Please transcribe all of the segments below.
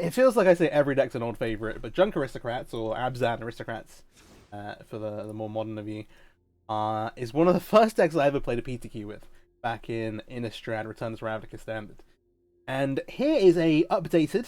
it feels like I say every deck's an old favorite, but Junk Aristocrats, or Abzan Aristocrats, for the more modern of you, is one of the first decks I ever played a PTQ with, back in Innistrad Return to Ravnica Standard. And here is a updated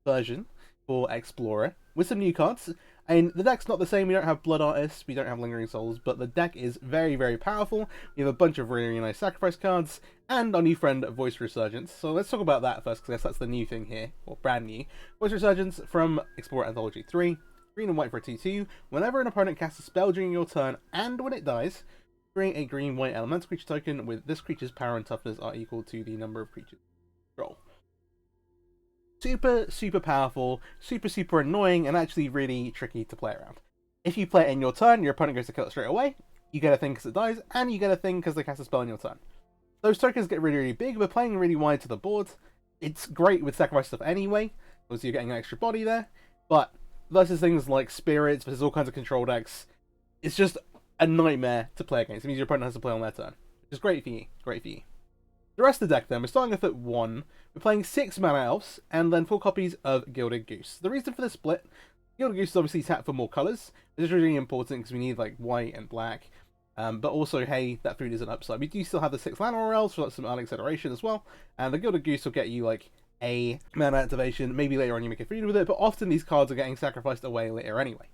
version for Explorer, with some new cards. And the deck's not the same, we don't have Blood Artists, we don't have Lingering Souls, but the deck is very, very powerful. We have a bunch of really, really nice sacrifice cards, and our new friend, Voice Resurgence. So let's talk about that first, because I guess that's the new thing here, or brand new. Voice Resurgence from Explorer Anthology 3, green and white for a 2/2. Whenever an opponent casts a spell during your turn, and when it dies, create a green-white elemental creature token with this creature's power and toughness are equal to the number of creatures you control. Super, super powerful, super, super annoying, and actually really tricky to play around. If you play it in your turn, your opponent goes to kill it straight away, you get a thing because it dies, and you get a thing because they cast a spell in your turn. Those tokens get really, really big, but playing really wide to the board, it's great with sacrifice stuff anyway, because you're getting an extra body there, but versus things like spirits, versus all kinds of control decks, it's just a nightmare to play against. It means your opponent has to play on their turn, which is great for you, great for you. The rest of the deck then, we're starting off at 1, we're playing 6 Mana Elves, and then 4 copies of Gilded Goose. The reason for this split, Gilded Goose is obviously tapped for more colours. This is really important because we need like white and black, but also, hey, that food is an upside. We do still have the 6 Llanowar Elves for like, some early acceleration as well, and the Gilded Goose will get you like a mana activation, maybe later on you make a food with it, but often these cards are getting sacrificed away later anyway.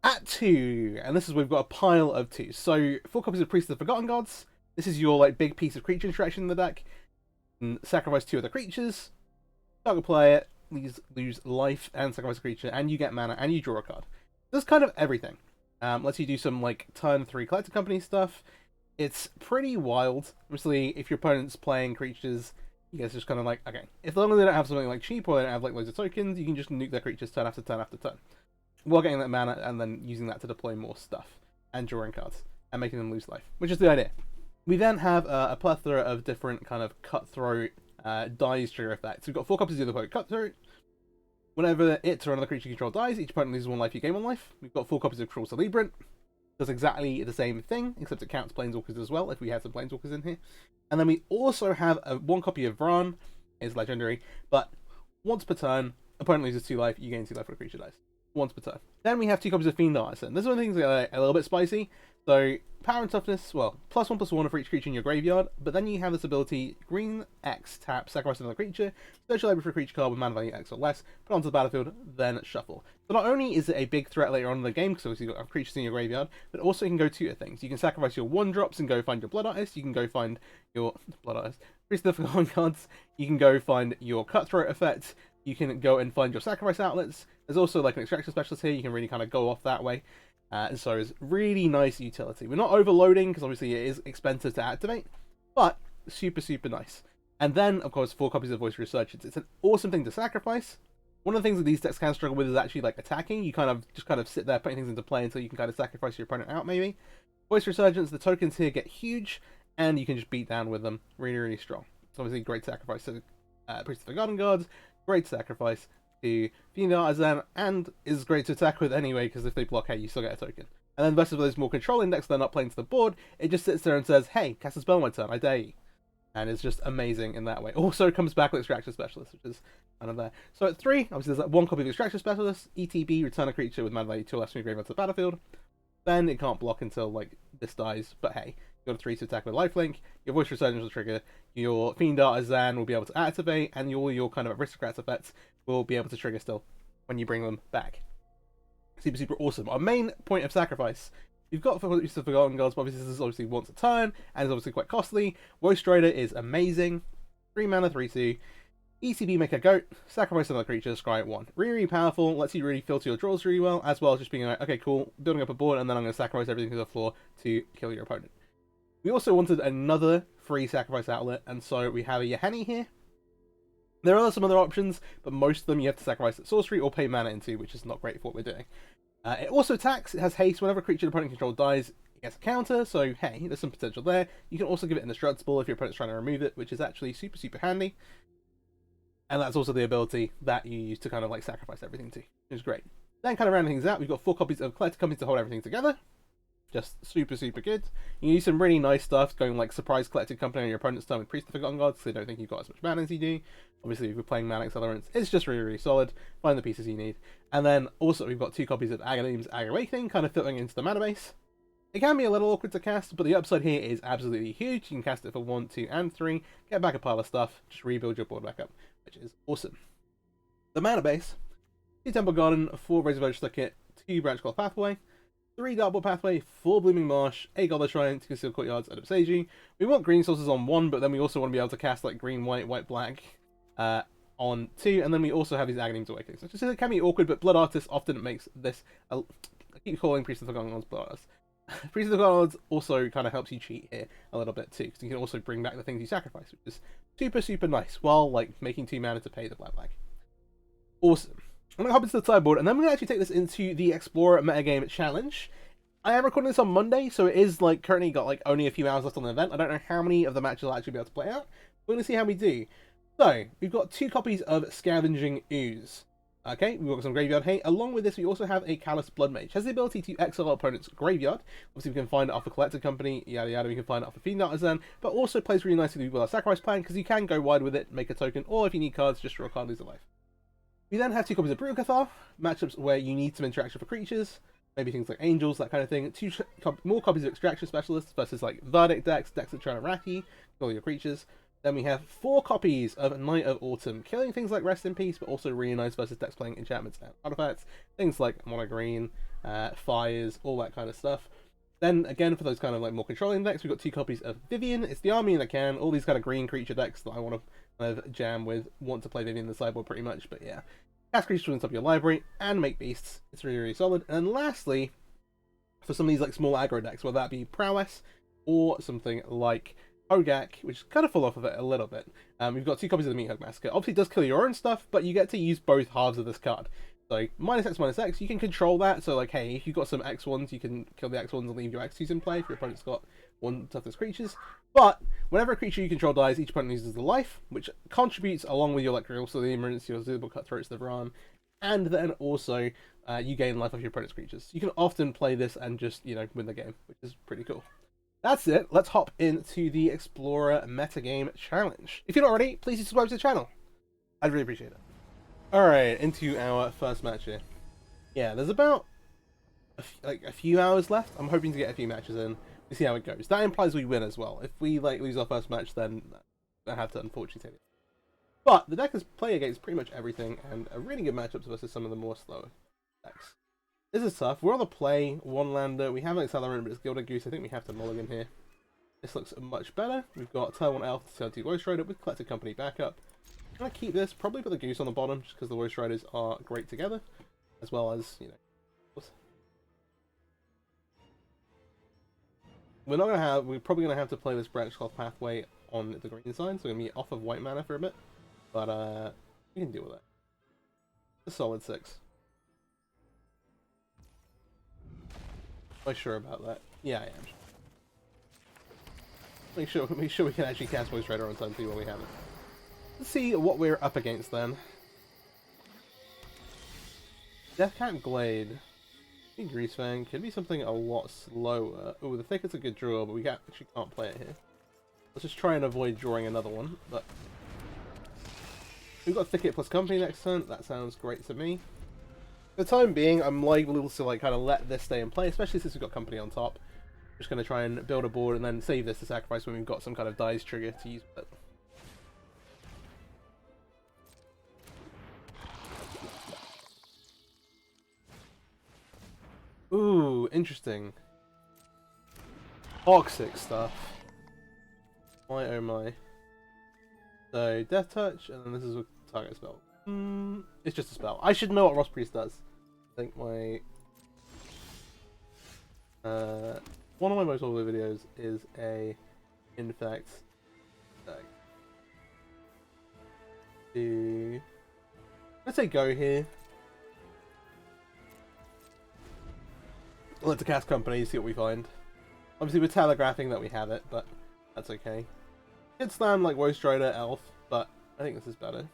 At 2, and this is we've got a pile of 2s, so 4 copies of Priest of the Forgotten Gods. This is your like big piece of creature interaction in the deck. And sacrifice 2 of the creatures, target player, lose life and sacrifice a creature, and you get mana and you draw a card. That's kind of everything. Lets you do some like turn 3 collector company stuff. It's pretty wild. Obviously, if your opponent's playing creatures, you guys just kind of like, okay, if long as they don't have something like cheap or they don't have like loads of tokens, you can just nuke their creatures turn after turn after turn, while getting that mana and then using that to deploy more stuff and drawing cards and making them lose life, which is the idea. We then have a plethora of different kind of cutthroat dies trigger effects. We've got 4 copies of the opponent cutthroat. Whenever it or another creature you control dies, each opponent loses 1 life, you gain 1 life. We've got 4 copies of Cruel Celebrant. Does exactly the same thing, except it counts Planeswalkers as well, if we have some Planeswalkers in here. And then we also have 1 copy of Vran. It's legendary, but once per turn, opponent loses 2 life, you gain 2 life when a creature dies. Once per turn. Then we have 2 copies of Fiend Artisan. This is one of the things that are a little bit spicy. So, power and toughness, well, +1/+1 for each creature in your graveyard, but then you have this ability, green X, tap, sacrifice another creature, search your library for a creature card with mana value X or less, put it onto the battlefield, then shuffle. So not only is it a big threat later on in the game, because obviously you've got creatures in your graveyard, but also you can go 2 things. You can sacrifice your 1-drops and go find your Blood Artist, you can go find your Blood Artist, Priest of the Forgotten Gods, you can go find your Cutthroat effect, you can go and find your sacrifice outlets. There's also like an extraction specialist here, you can really kind of go off that way. And so it's really nice utility. We're not overloading, because obviously it is expensive to activate, but super, super nice. And then, of course, 4 copies of Voice Resurgence. It's an awesome thing to sacrifice. One of the things that these decks can struggle with is actually like attacking. You kind of just sit there putting things into play until you can kind of sacrifice your opponent out, maybe. Voice Resurgence, the tokens here get huge, and you can just beat down with them. Really, really strong. It's obviously a great sacrifice to Priest of the Forgotten Gods, great sacrifice to Fiend Artisan, and is great to attack with anyway, because if they block, hey, you still get a token. And then versus those more controlling decks they're not playing to the board, it just sits there and says, hey, cast a spell on my turn, I dare you. And it's just amazing in that way. Also comes back with Extraction Specialist, which is kind of there. So at 3, obviously there's like 1 copy of Extraction Specialist, ETB, return a creature with mana value 2 less from your graveyard to the battlefield. Then it can't block until like this dies, but hey, you got a 3 to attack with lifelink, your Voice Resurgence will trigger, your Fiend Artisan will be able to activate, and all your kind of Aristocrats effects will be able to trigger still when you bring them back. Super, super awesome. Our main point of sacrifice. You've got Priest of the Forgotten Gods, but obviously this is obviously once a turn, and it's obviously quite costly. Voice Trader is amazing. 3 mana, 3/2. ECB, make a goat, sacrifice another creature, scry at 1. Really, really powerful, lets you really filter your draws really well, as well as just being like, okay, cool, building up a board, and then I'm going to sacrifice everything to the floor to kill your opponent. We also wanted another free sacrifice outlet, and so we have a Yahenni here. There are some other options, but most of them you have to sacrifice at sorcery or pay mana into, which is not great for what we're doing. It also attacks, it has haste, whenever a creature the opponent controls dies, it gets a counter, so hey, there's some potential there. You can also give it indestructible if your opponent's trying to remove it, which is actually super, super handy. And that's also the ability that you use to kind of like sacrifice everything to, which is great. Then kind of rounding things out, we've got 4 copies of Collector Companies to hold everything together. just super good. You can use some really nice stuff, going like surprise collected company on your opponent's turn with Priest of Forgotten Gods, so they don't think you've got as much mana as you do. Obviously, if you're playing mana accelerants, it's just really solid. Find the pieces you need. And then also we've got 2 copies of Aghanim's Awakening, kind of fitting into the mana base. It can be a little awkward to cast, but the upside here is absolutely huge. You can cast it for 1, 2, and 3, get back a pile of stuff, just rebuild your board back up, which is awesome. The mana base: 2 Temple Garden, 4 Resurgence Thicket, 2 Branch Cloth Pathway, 3 Dartboard Pathway, 4 Blooming Marsh, 8 Goblet Shrine, 2 Concealed Courtyards, and Upsagi. We want green sources on 1, but then we also want to be able to cast like green, white, black on 2, and then we also have these Aghanim's Awakenings. So just it can be awkward, but Blood Artist often makes this. I keep calling Priest of the Forgotten Gods Blood Artist. Priest of the Forgotten Gods also kind of helps you cheat here a little bit too, because you can also bring back the things you sacrifice, which is super nice, while like making 2 mana to pay the black. Awesome. I'm going to hop into the sideboard, and then we're going to actually take this into the Explorer Metagame Challenge. I am recording this on Monday, so it is like currently got like only a few hours left on the event. I don't know how many of the matches I'll actually be able to play out. We're going to see how we do. So, we've got 2 copies of Scavenging Ooze. Okay, we've got some Graveyard Hate. Along with this, we also have a Callous Blood Mage. It has the ability to exile our opponent's graveyard. Obviously, we can find it off a Collector Company, yada yada. We can find it off a Fiend Artisan, but also plays really nicely with our Sacrifice Plan, because you can go wide with it, make a token, or if you need cards, just draw a card, lose a life. We then have 2 copies of Brutal Cathar, matchups where you need some interaction for creatures, maybe things like angels, that kind of thing. 2 more copies of Extraction Specialists versus like Verdict decks that try to Raki, all your creatures. Then we have 4 copies of Night of Autumn, killing things like Rest in Peace, but also really nice versus decks playing enchantments and artifacts, things like Mono Green, Fires, all that kind of stuff. Then again, for those kind of like more controlling decks, we've got 2 copies of Vivian. It's the army in the can, all these kind of green creature decks that I want to kind of jam with, want to play Vivian in the sideboard pretty much, but yeah. Cast creatures on top of your library and make beasts. It's really solid. And lastly, for some of these like small aggro decks, whether that be Prowess or something like Hogak, which is kind of full off of it a little bit. We've got 2 copies of the Meathug Massacre. Obviously it does kill your own stuff, but you get to use both halves of this card. So -X, you can control that. So like, hey, if you've got some X1s, you can kill the X1s and leave your X2s in play if your opponent's got 1 toughness creatures. But whenever a creature you control dies, each opponent loses the life, which contributes along with your like also the Emerence, your Zillible Cutthroats, the Vran, and then also you gain life off your opponent's creatures. You can often play this and just, you know, win the game, which is pretty cool. That's it. Let's hop into the Explorer Metagame Challenge. If you're not already, please subscribe to the channel. I'd really appreciate it. Alright, into our first match here. Yeah, there's about a few hours left. I'm hoping to get a few matches in to see how it goes. That implies we win as well. If we like lose our first match, then I have to unfortunately take it. But the deck is play against pretty much everything, and a really good matchups versus some of the more slower decks. This is tough. We're on the play, 1 lander. We have an Accelerant, but it's Gilded Goose. I think we have to mulligan here. This looks much better. We've got turn 1 Elf, turn 2 Voice Rider with Collected Company backup. I'm going to keep this, probably put the Goose on the bottom, just because the Voice Riders are great together, as well as, you know. We're probably going to have to play this Branch Cloth Pathway on the green side, so we're going to be off of white mana for a bit. But, we can deal with that. A solid 6. Am I sure about that? Yeah, I am. Make sure we can actually cast Voice Rider on time too while we have it. Let's see what we're up against then. Deathcap Glade. Greasefang could be something a lot slower. Oh, the Thicket's a good draw, but we actually can't play it here. Let's just try and avoid drawing another one. But we've got Thicket plus Company next turn. That sounds great to me. For the time being, I'm liable to like kind of let this stay in play, especially since we've got Company on top. I'm just going to try and build a board and then save this to sacrifice when we've got some kind of dice trigger to use it. Ooh, interesting. Toxic stuff. My oh my. So, Death Touch, and then this is a target spell. It's just a spell. I should know what Ross Priest does. I think my... one of my most popular videos is a Infect deck. Let's say go here. Let's cast Company, see what we find. Obviously we're telegraphing that we have it, but that's okay. Hit slam like Woe Strider, Elf, but I think this is better.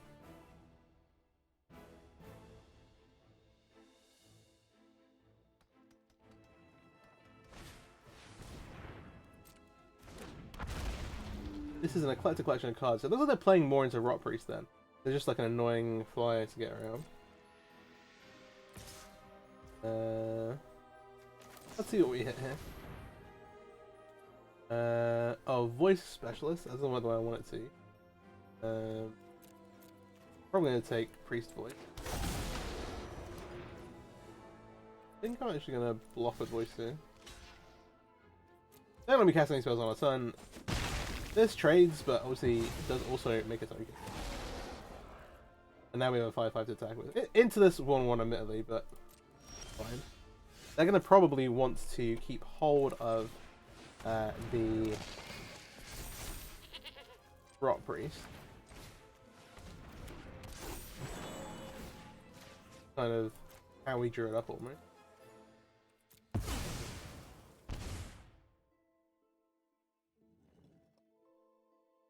this is an eclectic collection of cards. So it looks like they're playing more into Rot Priest then. They're just like an annoying flyer to get around. Let's see what we hit here. Oh, Voice Specialist. That's the one I want it to. Probably going to take Priest Voice. I think I'm actually going to block with Voice here. Don't want to be casting any spells on our turn. This trades, but obviously it does also make it so good. And now we have a 5/5 to attack with. Into this 1/1 admittedly, but fine. They're going to probably want to keep hold of the Rot Priest. Kind of how we drew it up almost.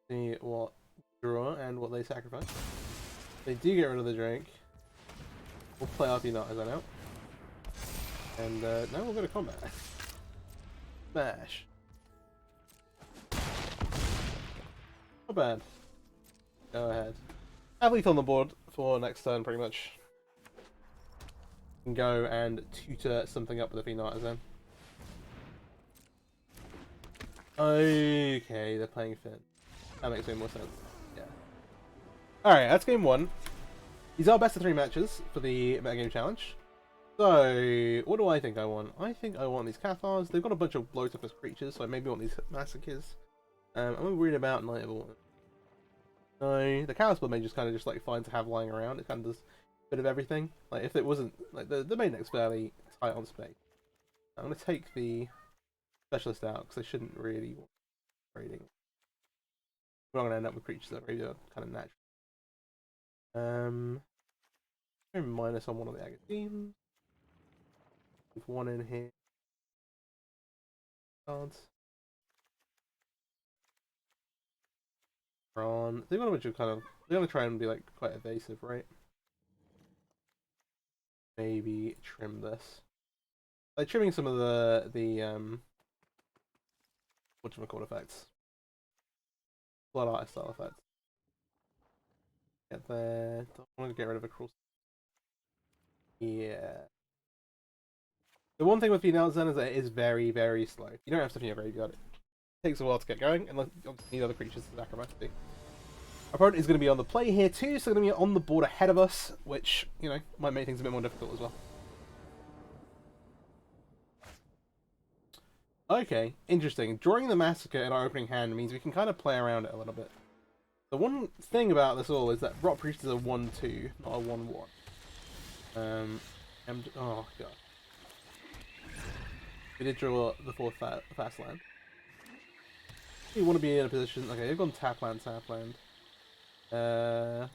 See what draw and what they sacrifice. They do get rid of the drink. We'll play RP not as I know. And now we'll go to combat. Smash. Not bad. Go ahead. Have Lethal on the board for next turn pretty much. Can go and tutor something up with the Phenart then. Okay, they're playing Finn. That makes way more sense. Yeah. Alright, that's game 1. These are best of 3 matches for the metagame challenge. So, what do I think I want? I think I want these Cathars. They've got a bunch of blow-toughness creatures, so I maybe want these Massacres. I'm worried about Night of Autumn. No, the Chaos Blood Mage is kind of just like fine to have lying around. It kind of does a bit of everything. Like if it wasn't like the main deck's fairly tight on space. I'm gonna take the Specialist out because I shouldn't really want trading. We're not gonna end up with creatures that maybe are kind of natural. Minus on one of the Agate teams. With one in here. Cards. They've got a bunch of kind of. They're gonna try and be like quite evasive, right? Maybe trim this. Like trimming some of the whatchamacallit effects. Blood Artist style effects. Get there. Don't want to get rid of a cruel. Yeah. The one thing with Phenart Zen is that it is very, very slow. You don't have stuff in your graveyard. It takes a while to get going, unless you need other creatures to sacrifice too. Our opponent is going to be on the play here too, so they're going to be on the board ahead of us, which, you know, might make things a bit more difficult as well. Okay, interesting. Drawing the Massacre in our opening hand means we can kind of play around it a little bit. The one thing about this all is that Rot Priest is a 1/2, not a 1/1. Oh god. We did draw the 4th fast land. You want to be in a position. Okay, they've gone tap land. Let's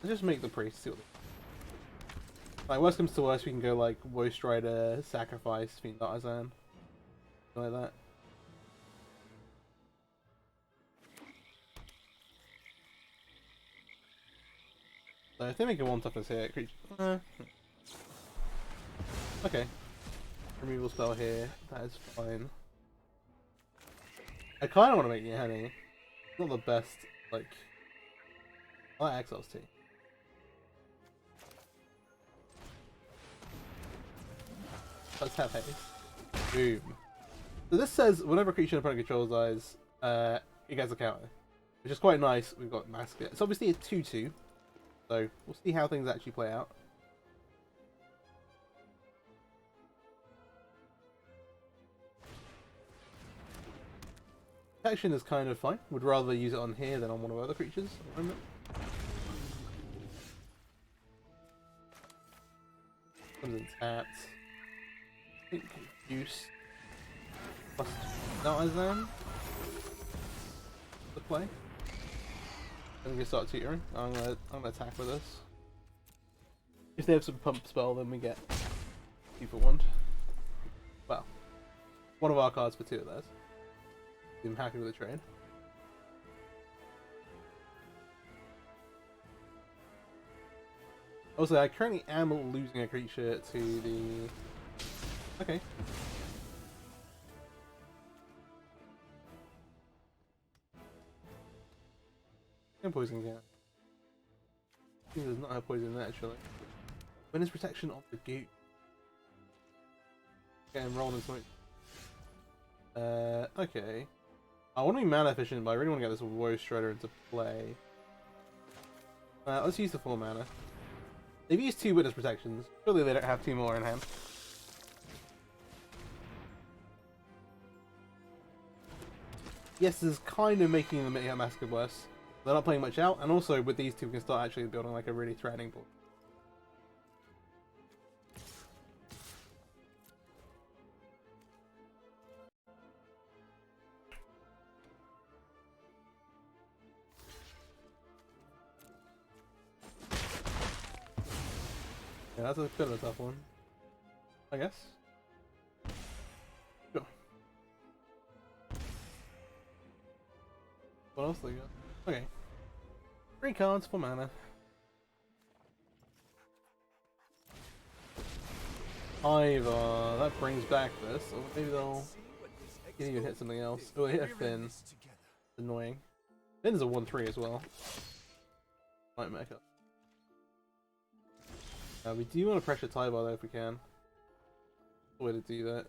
just make the priest. See what like worst comes to worst, we can go like Woe Strider, sacrifice, Fiend Artisan, like that. So I think we can one toughness here. Creature. Okay. Removal spell here. That is fine. I kind of want to make Yanni. It's not the best, like. I like Exiles too. Let's have haste. Boom. So this says whenever a creature an opponent controls dies, it gets a counter. Which is quite nice. We've got Massacre. It's obviously a 2/2. So we'll see how things actually play out. Protection is kind of fine. Would rather use it on here than on one of our other creatures at the moment. Comes in tapped. I think use plus Artisan to play. Then we can start tutoring. I'm gonna attack with this. If they have some pump spell, then we get 2 for 1. Well, one of our cards for 2 of theirs. I'm happy with the trade. Also, I currently am losing a creature to the. Okay. No poison again. He does not have poison there actually. When is protection of the goot? Get him rolling something. Okay. I want to be mana efficient, but I really want to get this Woe Shredder into play. Let's use the 4 mana. They've used 2 witness protections. Surely they don't have 2 more in hand. Yes, this is kind of making the Mini Massacre worse. They're not playing much out, and also with these two we can start actually building like a really threatening board. Yeah, that's a bit of a tough one, I guess. Sure. What else they got? Okay. 3 cards for mana. Either that brings back this, or maybe they'll even hit something else. Oh, hit a Finn. It's annoying. Finn is a 1/3 as well. Might make up. We do want to pressure Tybar though if we can. The way to do that.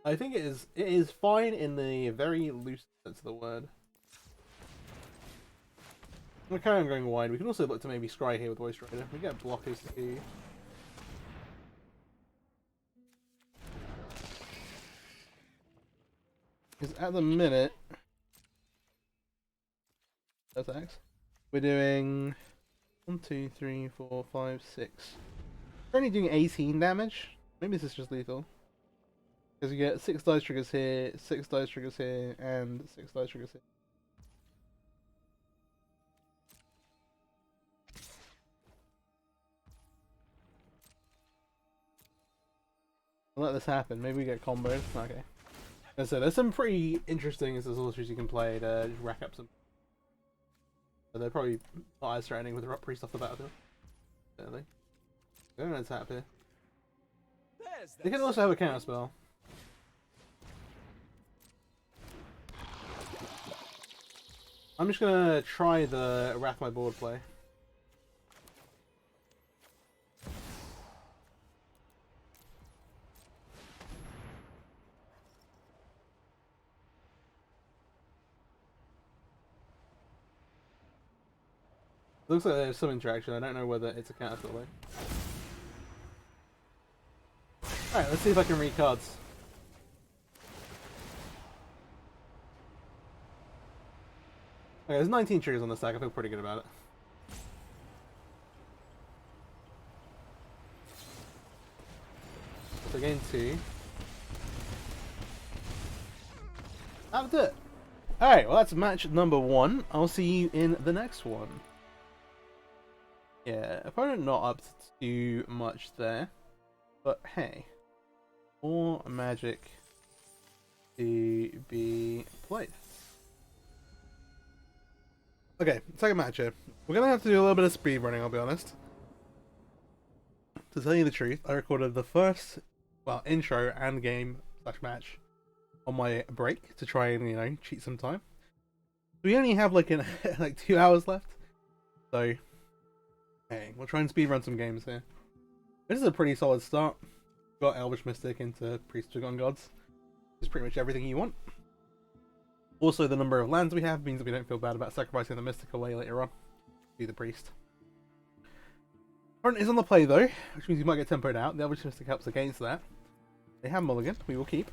I think it is fine in the very loose sense of the word. We're carrying on going wide. We can also look to maybe scry here with Voice Rider. We get blockers too. Because at the minute, attacks, we're doing 1, 2, 3, 4, 5, 6. We're only doing 18 damage. Maybe this is just lethal. Because you get 6 dice triggers here, 6 dice triggers here, and 6 dice triggers here. I'll let this happen. Maybe we get combos. Okay. As I said, there's some pretty interesting sorceries you can play to just rack up some. But they're probably not as threatening with the Rock Priest off the battlefield. Certainly. They don't tap here. They can also have a counter spell. I'm just gonna try the Wrath My Board play. Looks like there's some interaction. I don't know whether it's a counter spell though. Alright, let's see if I can read cards. Okay, there's 19 triggers on the stack. I feel pretty good about it. So game 2. That'll do it. Alright, well that's match number 1. I'll see you in the next one. Yeah, opponent not up to too much there. But hey, more magic to be played. Okay, second match here. We're gonna have to do a little bit of speed running, I'll be honest. To tell you the truth, I recorded the first, well, intro and game / match on my break to try and, you know, cheat some time. We only have like like 2 hours left, so hey, we'll try and speed run some games here. This is a pretty solid start. Got Elvish Mystic into Priest Dragon Gods. It's pretty much everything you want. Also, the number of lands we have means that we don't feel bad about sacrificing the Mystic away later on. Do the Priest. Current is on the play though, which means you might get tempoed out. The Elvish Mystic helps against that. They have Mulligan, we will keep.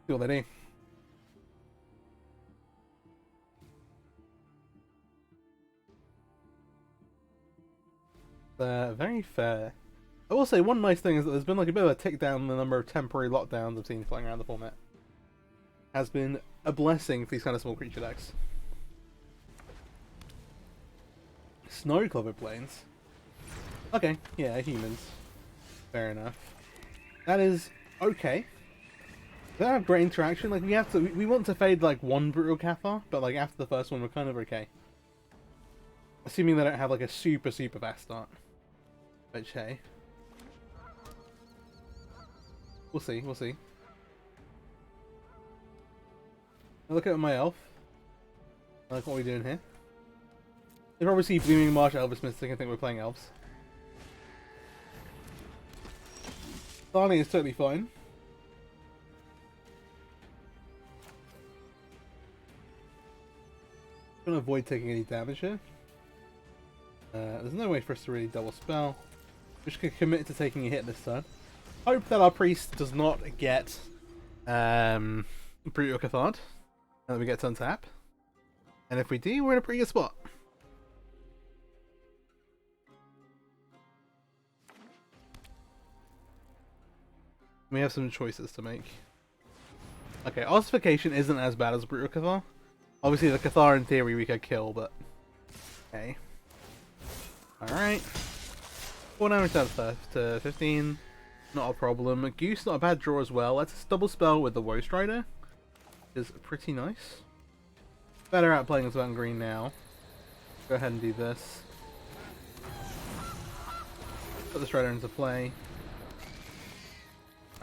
See what they do. Very fair. I will say one nice thing is that there's been like a bit of a tick down in the number of temporary lockdowns I've seen flying around the format. Has been a blessing for these kind of small creature decks. Snow Clover Plains. Okay, yeah, humans. Fair enough. That is okay. They don't have great interaction. Like we want to fade like one Brutal Cathar, but like after the first one we're kind of okay. Assuming they don't have like a super fast start. Which hey. We'll see. Look at my elf. I like what we're doing here. They probably see Blooming Marsh, Elvis Mystic, and think we're playing elves. Tharnia is totally fine. Gonna avoid taking any damage here. There's no way for us to really double spell. We just could commit to taking a hit this turn. Hope that our priest does not get Brutal Cathard, and that we get to untap. And if we do, we're in a pretty good spot. We have some choices to make. Okay, Ossification isn't as bad as Brutal Cathar. Obviously, the Cathar in theory we could kill, but okay. Alright. 4 damage down to 15. Not a problem. Goose, not a bad draw as well. Let's double spell with the Woe Strider. Is pretty nice. Better at playing as Mountain Green now. Go ahead and do this. Put the Strider into play.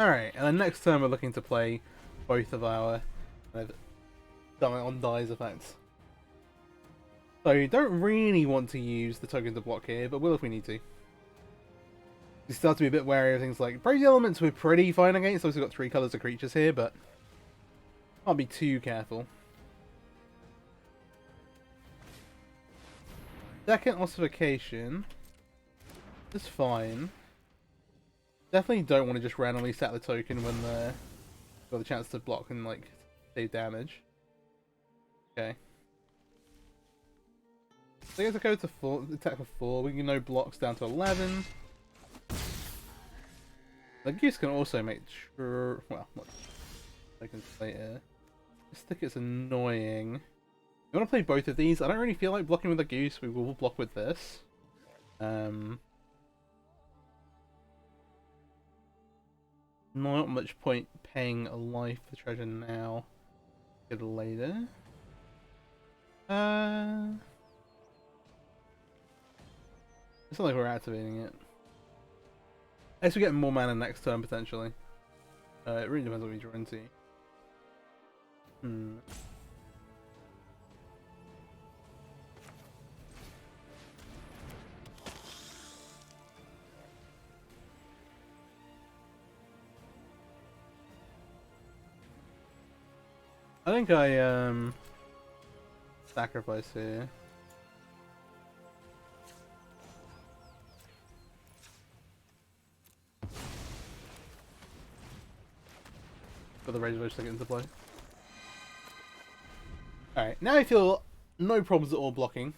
Alright, and then next turn we're looking to play both of our on dies effects. So you don't really want to use the token to block here, but will if we need to. You start to be a bit wary of things like Brave Elements we're pretty fine against, obviously we've got 3 colours of creatures here, but can't be too careful. Second Ossification is fine. Definitely don't want to just randomly set the token when they've got the chance to block and like save damage. Okay. So you have to go to 4, attack for 4. We can no blocks down to 11. The Goose can also make sure. Well, what seconds later. This stick is annoying. You want to play both of these? I don't really feel like blocking with the Goose. We will block with this. Not much point paying a life for treasure now. Get it later. It's not like we're activating it. I guess we get more mana next turn potentially. It really depends what we draw into. I think I sacrifice here. For the Resurgence to get into play. Alright, now I feel no problems at all blocking.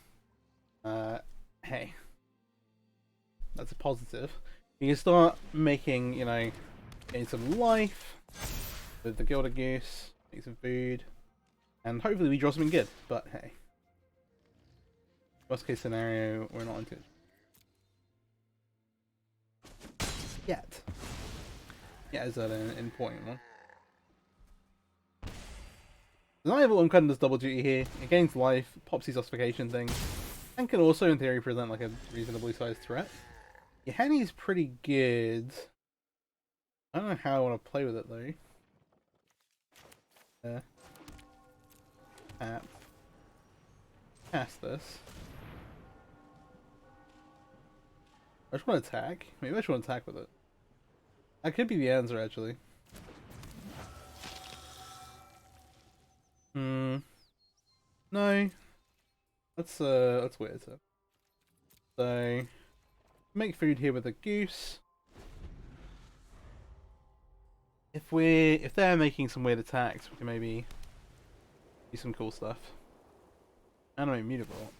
Hey. That's a positive. You can start making, you know, getting some life with the Gilded Goose. Make some food, and hopefully we draw something good, but hey. Worst case scenario, we're not into it. Yet. Yeah, is that an important one? The Knight of Autumn does double duty here. It gains life, pops these ossification things, and can also in theory present like a reasonably sized threat. Yahenni's pretty good. I don't know how I want to play with it though. Tap. Cast this. I just want to attack. Maybe I just want to attack with it. That could be the answer actually. No. Let's wait a sec. So make food here with a goose. If they're making some weird attacks, we can maybe do some cool stuff. Animate Mutable.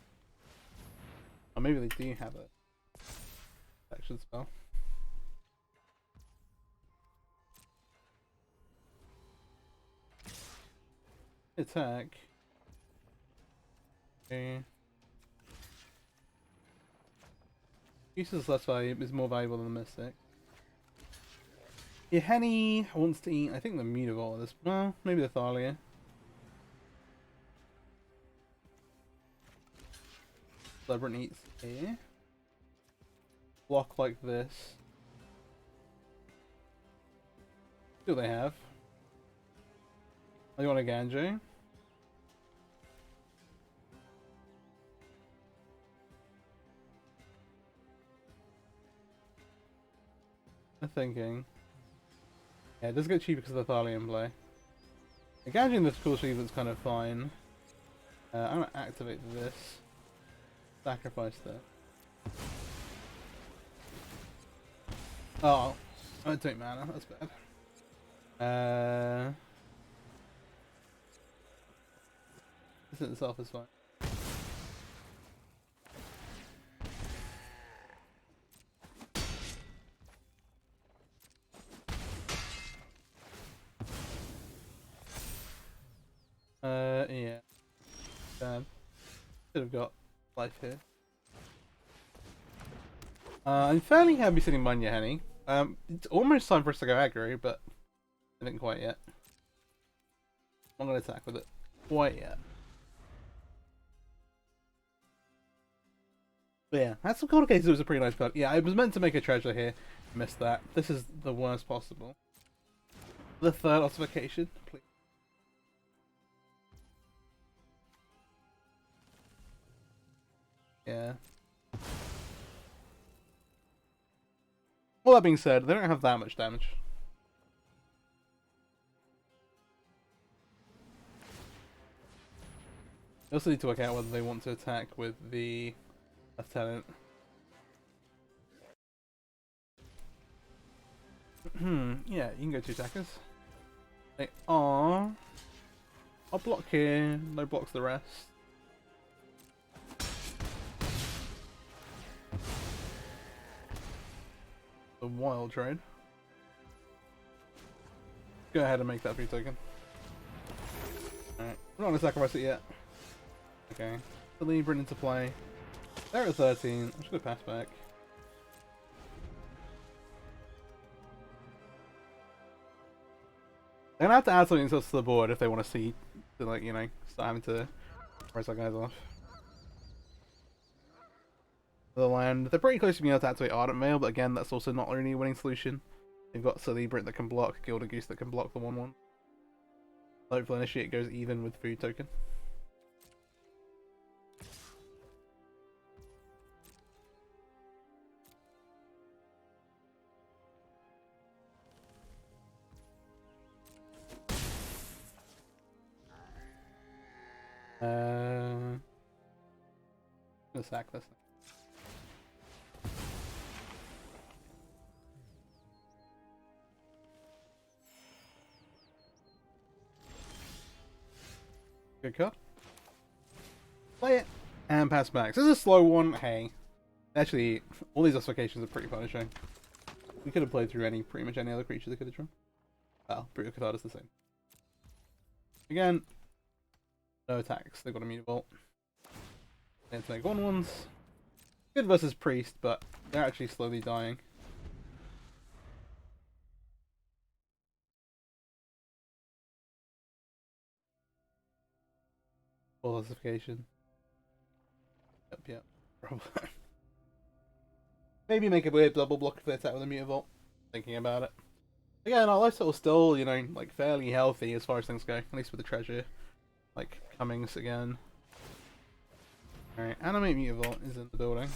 Or maybe they do have a action spell. Attack. Okay. Use is less valuable, is more valuable than the Mystic. Yahenni wants to eat, I think, the Mutable. This, well, maybe the Thalia. Celebrant eats here. Block like this. See what they have. Oh, you want a Ganjo? I'm thinking. Yeah, it does get cheaper because of the Thalian play. Engaging this cool sleeve is kind of fine. I'm gonna activate this. Sacrifice that. Oh, I don't take mana. That's bad. This in itself is fine. Yeah. Bad. Should have got life here. I'm fairly happy sitting Munya Henny. It's almost time for us to go aggro, but I didn't quite yet. I'm not gonna attack with it quite yet. But yeah, that's some cool cases. It was a pretty nice card. Yeah, I was meant to make a treasure here. Missed that. This is the worst possible. The third ossification, please. Yeah. All that being said, they don't have that much damage. They also need to work out whether they want to attack with the Lieutenant. Yeah, you can go 2 attackers. They are. I'll block here, no blocks the rest. The wild trade. Go ahead and make that free token. Alright, we're not gonna sacrifice it yet. Okay, the Libra into play. They're at 13. I'm just gonna pass back. They're gonna have to add something else to the board if they want to see, to like, you know, start having to press our guys off. The land, they're pretty close to being able to activate Ardent Mail, but again, that's also not really a winning solution. They've got Celebrant that can block, Gilded Goose that can block the 1/1. Hopefully, Initiate goes even with food token. I'm gonna sack this thing. Good card. Play it and pass back. This is a slow one. Hey, actually, all these ossifications are pretty punishing. We could have played through pretty much any other creature they could have drawn. Well, Brutal Card is the same. Again, no attacks. They've got a Mutavault. They have to make 1/1s. Good versus Priest, but they're actually slowly dying. Full ossification. Yep, probably. Maybe make a weird double block if they attack with a Mutavault. Thinking about it. Again, our lifesteal is still, you know, like fairly healthy as far as things go. At least with the treasure. Like, Cummings again. Alright, Animate Mutavault is in the building.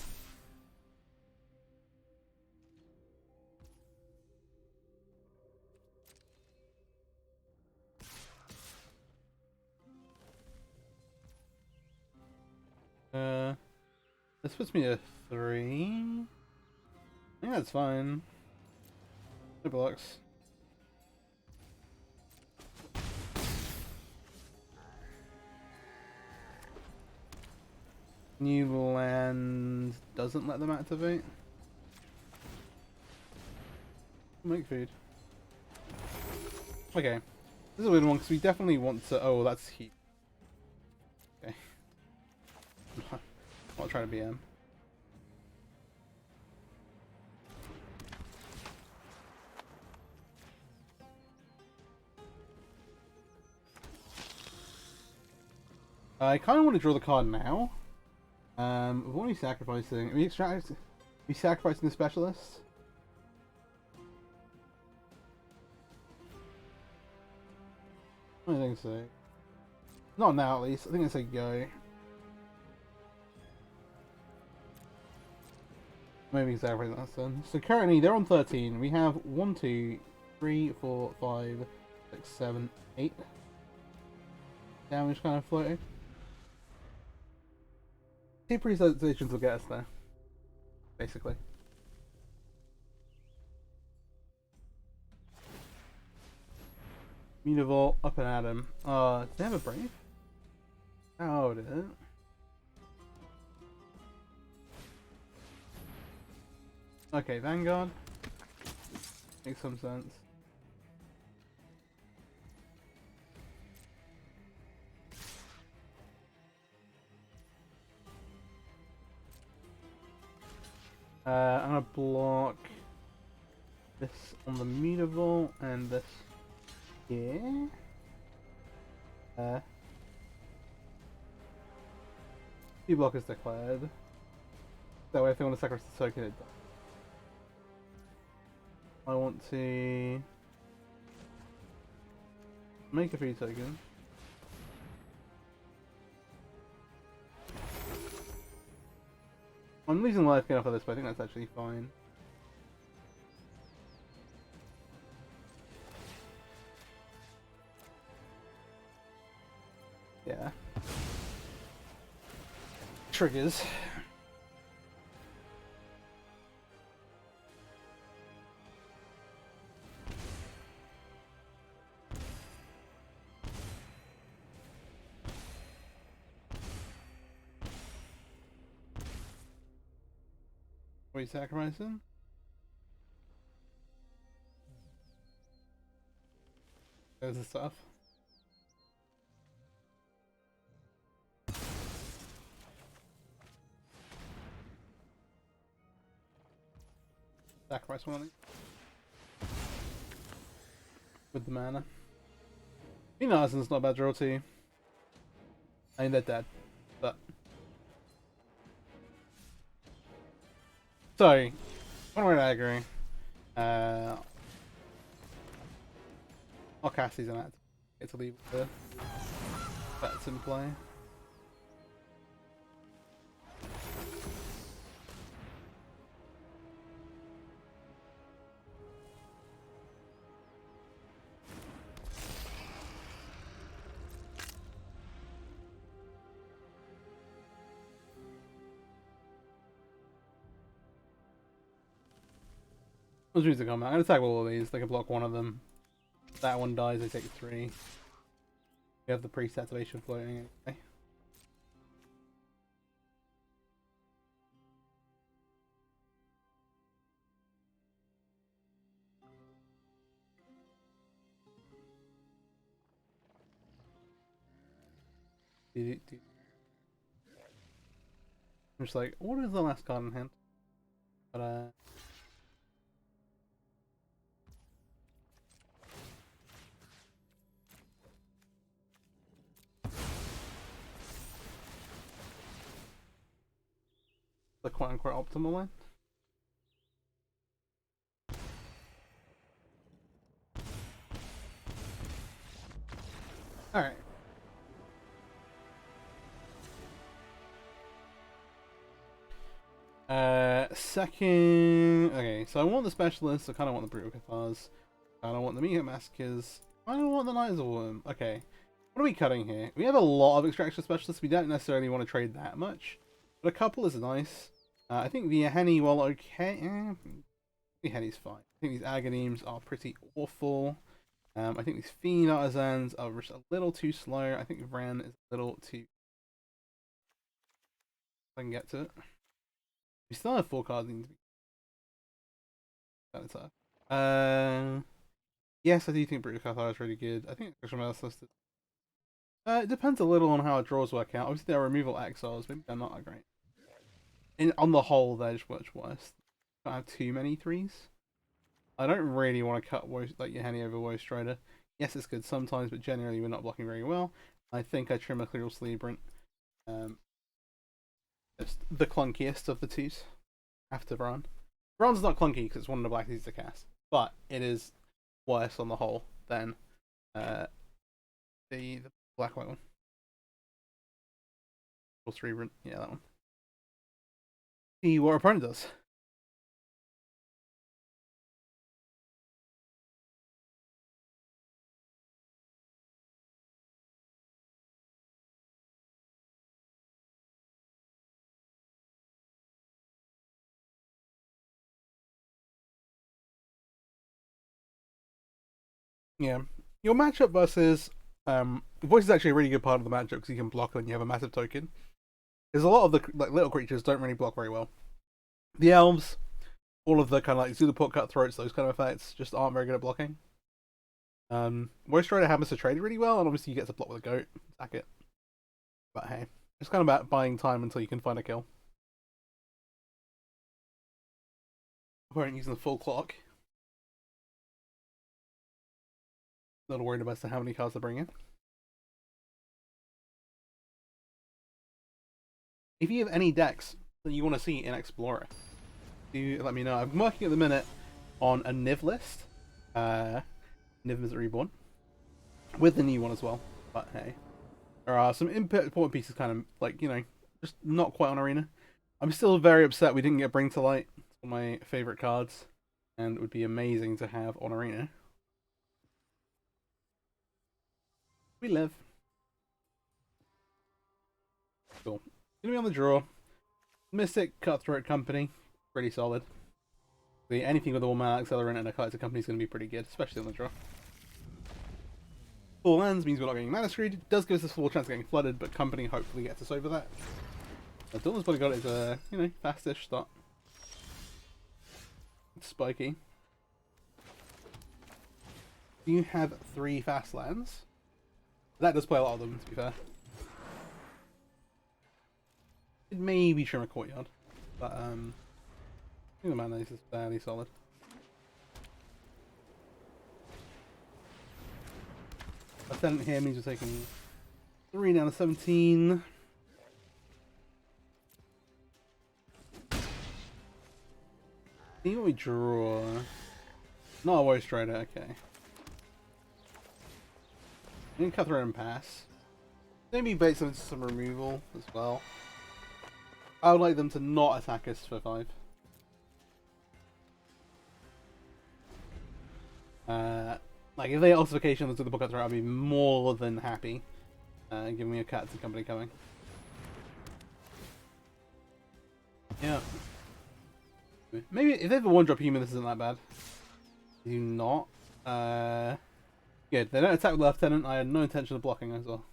This puts me at 3. I think that's fine. 2 blocks. New land doesn't let them activate. Make food. Okay. This is a weird one because we definitely want to. Oh, that's heat. Okay. I'm not trying to BM. I kind of want to draw the card now. What are we sacrificing? Are we sacrificing the specialist? I don't think so. Not now, at least. I think it's a go. Maybe exactly that's then. So currently they're on 13. We have 1, 2, 3, 4, 5, 6, 7, 8 damage kind of floating. 2 presentations will get us there, basically. Univolt, up and at him. Do they have a Brave? Oh, did it? Okay, Vanguard. Makes some sense. I'm gonna block this on the Mutavault and this here. Block is declared. That way if they want to sacrifice the token, it does. I want to make a free token. I'm losing life gain off of this, but I think that's actually fine. Yeah. Triggers. What are you sacrificing? There's the stuff. Sacrifice one of these. With the mana. Arsenal's not a bad draw too. I mean, they're dead, but... So, one way to agree. I'll cast these and get to leave the bets in play. Those music come out. I'm gonna attack all of these. They can block one of them. That one dies, they take 3. We have the priest activation floating. Okay. I'm just like, what is the last card in hand? But the quote-unquote optimal line. Alright. Second... Okay, so I want the specialists, I kind of want the Brutal Cathars. I don't want the Meat Massacres. I don't want the Knights of Worm. Okay. What are we cutting here? We have a lot of extraction specialists. We don't necessarily want to trade that much. But a couple is nice. I think the Henny, while okay... the Henny's fine. I think these Aghanemes are pretty awful. I think these Fiend Artisans are just a little too slow. I think Vren is a little too... I can get to it. We still have 4 cards need to be... That is tough. Yes, I do think Brutal Cathar is really good. I think Extra Metal listed. It depends a little on how draws work out. Obviously, there are removal exiles. Maybe they're not that great. On the whole, they're just much worse. Don't have too many 3s. I don't really want to cut like your Henny over Woe Strider. Yes, it's good sometimes, but generally we're not blocking very well. I think I trim a Clear Celebrant. It's the clunkiest of the 2s. After Vran. Vran's not clunky because it's one of the black things to cast, but it is worse on the whole than the black white one. Or 3, yeah, that one. See what our opponent does. Yeah. Your matchup versus voice is actually a really good part of the matchup because you can block when you have a massive token. Because a lot of the little creatures don't really block very well. The elves, all of the kind of like Zulaport cutthroats, those kind of effects just aren't very good at blocking. Voice Trader happens to trade really well, and obviously you get to block with a goat, sack it. But hey, it's kind of about buying time until you can find a kill. Opponent using the full clock. Not worried about how many cards they're bringing. If you have any decks that you want to see in Explorer, do let me know. I'm working at the minute on a Niv list. Niv is Reborn. With the new one as well. But hey. There are some important pieces kind of like, you know, just not quite on Arena. I'm still very upset we didn't get Bring to Light. It's one of my favourite cards. And it would be amazing to have on Arena. We live. Cool. Gonna be on the draw. Mystic Cutthroat Company. Pretty solid. Anything with a 1-mana accelerant and a collector company is going to be pretty good, especially on the draw. 4 lands means we're not getting mana screwed. It does give us a small chance of getting flooded, but company hopefully gets us over that. Dawn's Bodyguard is a, you know, fastish start. It's spiky. Do you have 3 fast lands? That does play a lot of them, to be fair. It maybe trim a Courtyard, but I think the mana is fairly solid. Ascendant here means we're taking 3 down to 17. See what we draw. Not a Voice Trader, okay. We can cut through and pass. Maybe bait some into some removal as well. I would like them to not attack us for 5. Like if they ossification to the book I'd be more than happy. Give me a Cats and Company coming. Yeah. Maybe if they have a 1-drop human, this isn't that bad. Do not. Good. They don't attack with Lieutenant. I had no intention of blocking as well.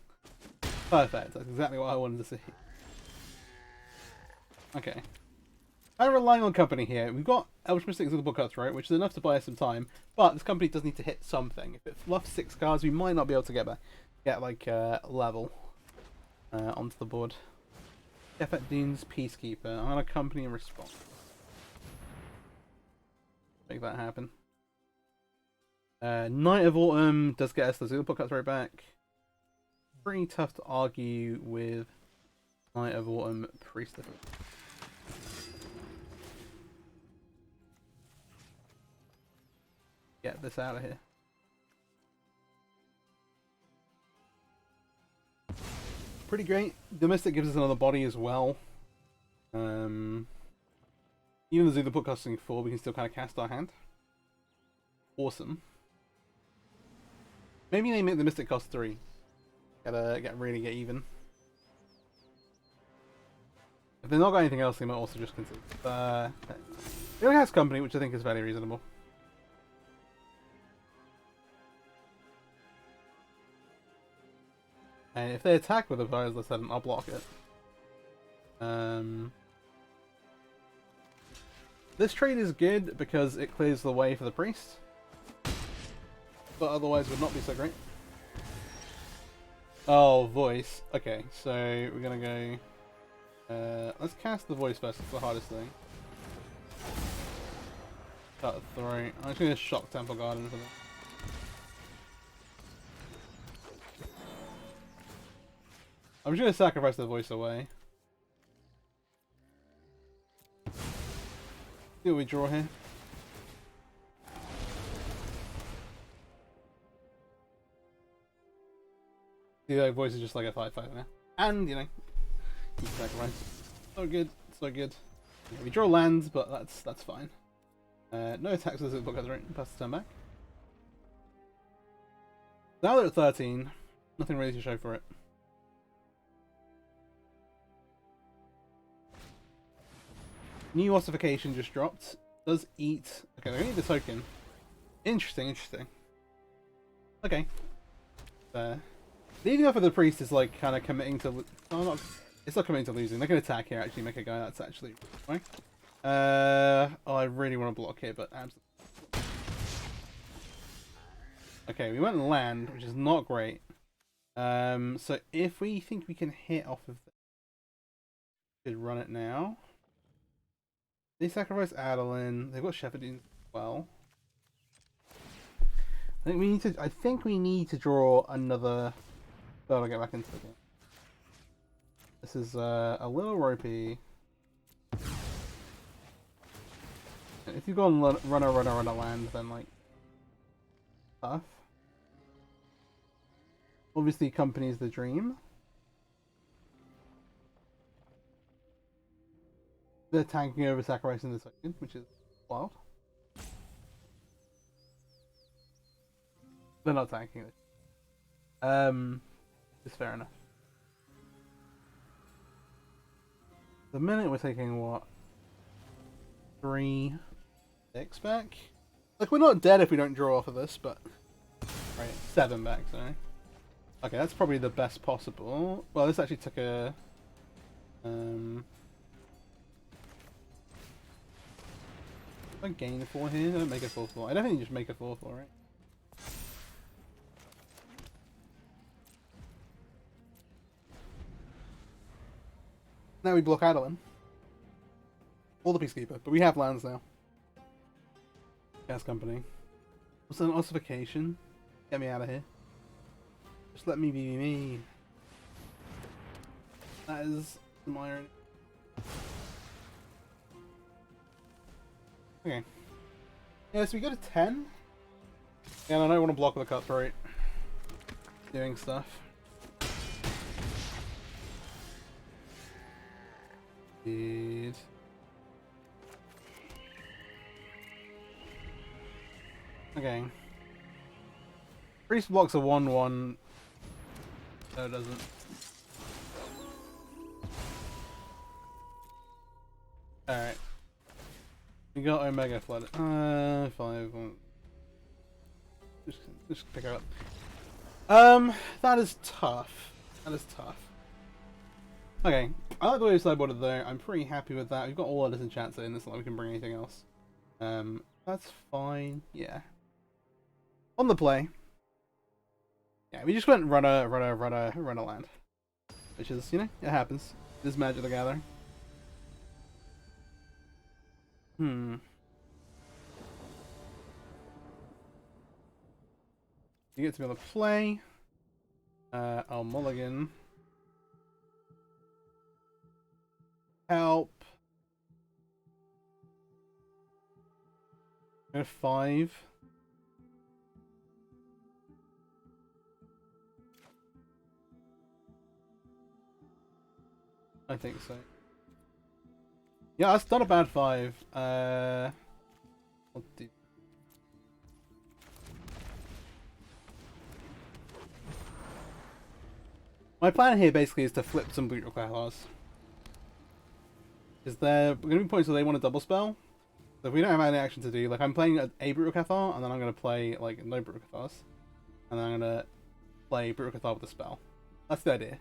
Perfect. That's exactly what I wanted to see. Okay. I'm relying on company here. We've got Elvish Mystics of the Book Cutthroat, which is enough to buy us some time, but this company does need to hit something. If it fluffs 6 cards, we might not be able to get like level onto the board. Effect Dean's Peacekeeper. I'm gonna company and respond. Make that happen. Night of Autumn does get us the Book Cutthroat back. Pretty tough to argue with Night of Autumn Priest. Get this out of here. Pretty great. Domestic gives us another body as well. Even though the book costing 4, we can still kind of cast our hand. Awesome. Maybe they make the Mystic cost 3. Really get even. If they've not got anything else, they might also just consider. They only has company, which I think is very reasonable. And if they attack with a Fires List, I'll block it. This trade is good because it clears the way for the priest, but otherwise would not be so great. Oh, voice. Okay, so we're gonna go. Let's cast the voice first. It's the hardest thing. Cut the throat. I'm just gonna shock Temple Garden for them. I'm just gonna sacrifice the voice away. See what we draw here. See, like, voice is just like a 5/5 now. And, you know, keep sacrifice. So good, so good. Yeah, we draw lands, but that's fine. No attacks as it book has right. Pass the turn back. Now they're at 13. Nothing really to show for it. New ossification just dropped. Does eat. Okay, they need the token. Interesting, interesting. Okay. Leading off with the priest is like kind of committing to. Oh, not. It's not committing to losing. They can attack here. Actually, make a guy. That's actually fine. Oh, I really want to block here, but absolutely. Okay, we went land, which is not great. So if we think we can hit off of this, we could run it now. They sacrifice Adeline. They've got Shepherding as well. I think we need to draw another. Oh, I'll get back into the game. This is a little ropey. If you go and run a land, then like tough. Obviously, company's the dream. They're tanking over sacrificing the token, which is wild. They're not tanking it. It's fair enough. The minute we're taking what? 3, 6 back? Like, we're not dead if we don't draw off of this, but... Right, 7 back, sorry. Okay, that's probably the best possible. Well, this actually took a... I gain a 4 here? I don't make a 4/4. I don't think you just make a 4/4, right? Now we block Adeline. Or the Peacekeeper, but we have lands now. Gas Company. What's an ossification? Get me out of here. Just let me be me. That is some irony. Okay. Yeah, so we go to 10. And I don't want to block with the Cutthroat. Doing stuff. Dude. Okay. Priest blocks a 1/1. No, it doesn't. Alright. We got Omega Flood. 5. Just pick her up. That is tough. That is tough. Okay. I like the way we sideboarded though. I'm pretty happy with that. We've got all our disenchants in. It's not like we can bring anything else. That's fine. Yeah. On the play. Yeah, we just went run a land. Which is, you know, it happens. It is Magic the Gathering. You get to be able to play. I'll mulligan. Help. Go 5. I think so. Yeah, that's not a bad 5. I'll do. My plan here basically is to flip some Brutal Cathars. Is there going to be points where they want a double spell? So if we don't have any action to do, like I'm playing a Brutal Cathar, and then I'm going to play like no Brutal Cathars, and then I'm going to play Brutal Cathar with a spell. That's the idea.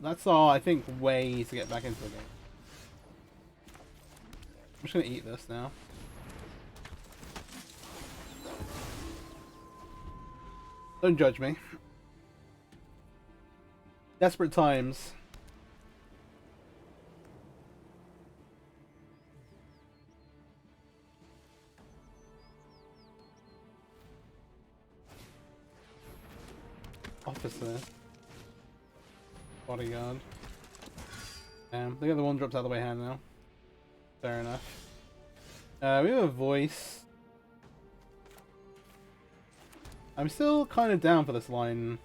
That's our, I think, way to get back into the game. I'm just going to eat this now. Don't judge me. Desperate times. Officer. Bodyguard. They got the 1-drops out of the way hand now. Fair enough. We have a voice. I'm still kind of down for this line.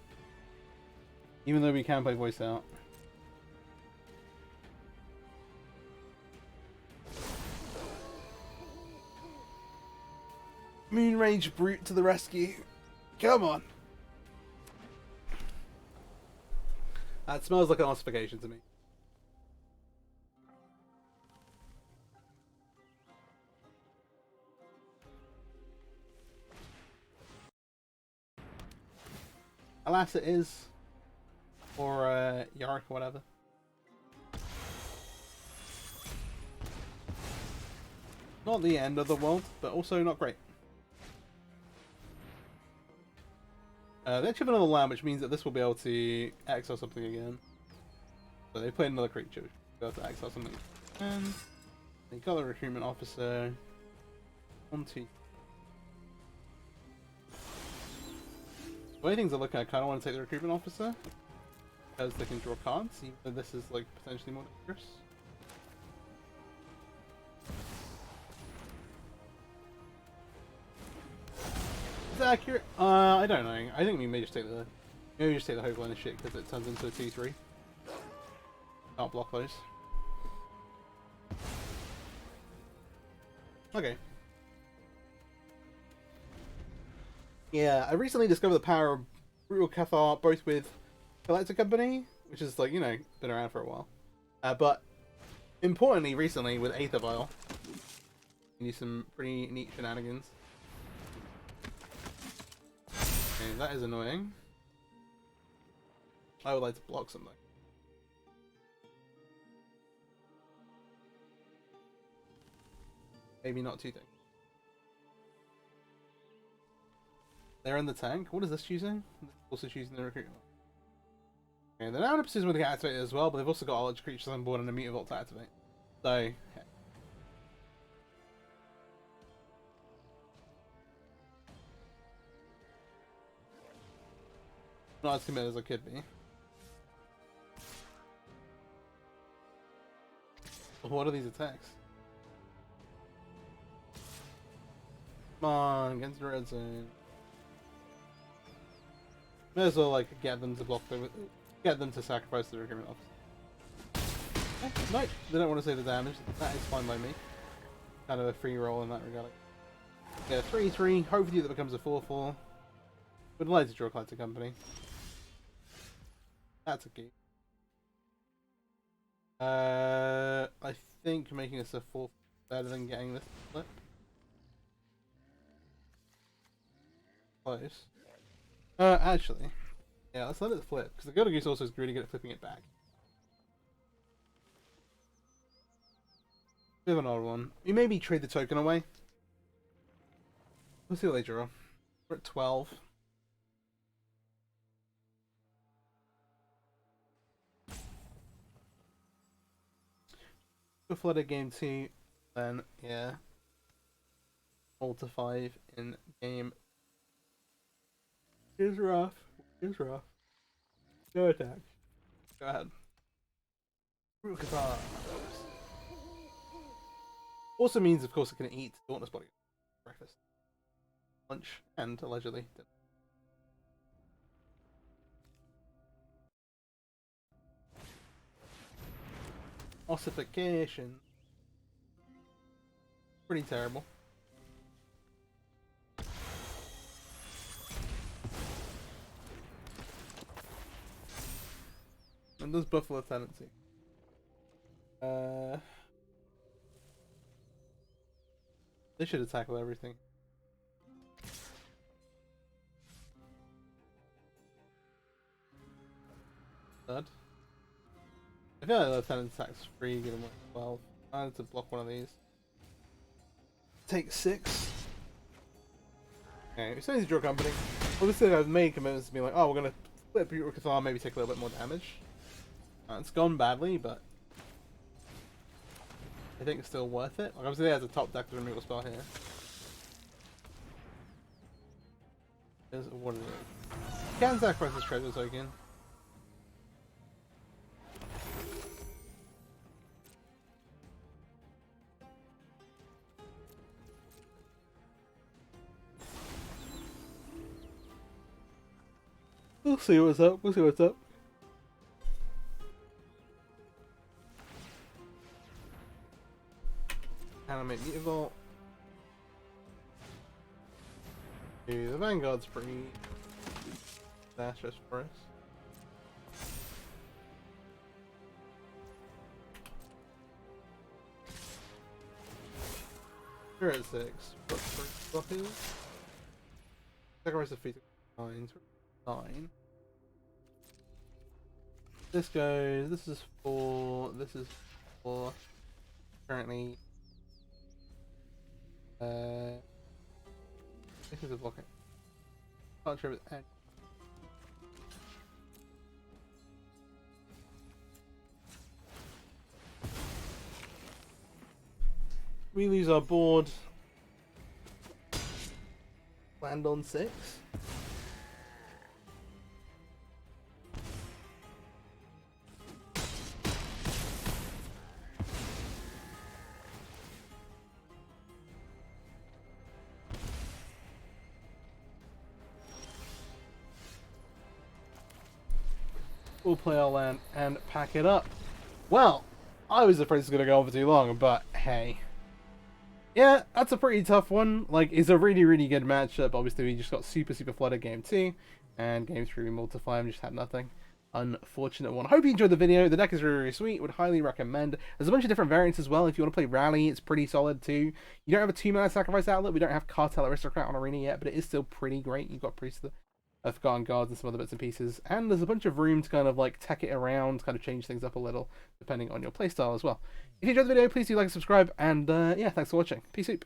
Even though we can play voice out. Moonrage Brute to the rescue. Come on. That smells like an ossification to me. Alas, it is. Or Yark or whatever. Not the end of the world, but also not great. They actually have another land, which means that this will be able to exile something again. So they played another creature, which will be able to exile something. And they got the recruitment officer. On to. The only things I look at, I kind of want to take the recruitment officer because they can draw cards, even though this is like potentially more dangerous. Is that accurate? I don't know. I think we may just take the Hoagland shit because it turns into a 2/3. Can't block those. Okay. Yeah, I recently discovered the power of Brutal Cathar, both with Collector Company, which is like, you know, been around for a while. But importantly, recently with Aether Vial. You need some pretty neat shenanigans. Okay, that is annoying. I would like to block something. Maybe not two things. They're in the tank. What is this choosing? Also choosing the recruitment. Okay, they're now in a position where they can activate it as well, but they've also got all large creatures on board and a Mutavault to activate. So, yeah. Not as committed as I could be. What are these attacks? Come on, against the red zone. May as well like get them to block the, get them to sacrifice the recruitment officer. No, they don't want to say the damage. That is fine by me. Kind of a free roll in that regard. Yeah, 3/3. Hopefully that becomes a 4/4. Would like to draw Collector Company. That's a key. I think making this a 4 better than getting this flip. Close. Actually, yeah, let's let it flip because the Golden Goose also is really good at flipping it back. Bit of an odd one. We maybe trade the token away. Let's see what they draw. We're at 12. Go flooded game 2, then yeah. All to 5 in game. It's rough. It's rough. No attack. Go ahead. Also means, of course, it can eat Dauntless Body. Breakfast. Lunch. And allegedly dinner. Ossification. Pretty terrible. And does Buffalo Tendency. They should have tackled everything. Third. I feel like the Lieutenant attack's free, given what 12. I had to block one of these. Take 6. Okay, we still need to draw company. Obviously, I've made commitments to be like, oh, we're gonna flip Brutal Cathar, maybe take a little bit more damage. It's gone badly, but I think it's still worth it. Like, obviously, there's a top deck removal spell here. Here's what it is. Can sacrifice this treasure token. We'll see what's up. We'll see what's up. Animate Mutavault. The Vanguard's pretty disastrous for us. We're at 6. What's for blockers? Sacrifice the feet 9. 9. This goes. This is 4. This is 4. Currently. This is a blocker. Can't show with edge. We lose our board. Land on 6. We'll play our land and pack it up. Well, I was afraid this was going to go on for too long, but hey. Yeah, that's a pretty tough one. Like, it's a really, really good matchup. Obviously, we just got super, super flooded game 2. And game 3, we multiply and just had nothing. Unfortunate one. Hope you enjoyed the video. The deck is really, really sweet. Would highly recommend. There's a bunch of different variants as well. If you want to play Rally, it's pretty solid too. You don't have a 2-mana sacrifice outlet. We don't have Cartel Aristocrat on Arena yet, but it is still pretty great. You've got Priest of Forgotten Gods and some other bits and pieces. And there's a bunch of room to kind of like tech it around, kind of change things up a little, depending on your playstyle as well. If you enjoyed the video, please do like and subscribe. And yeah, thanks for watching. Peace out.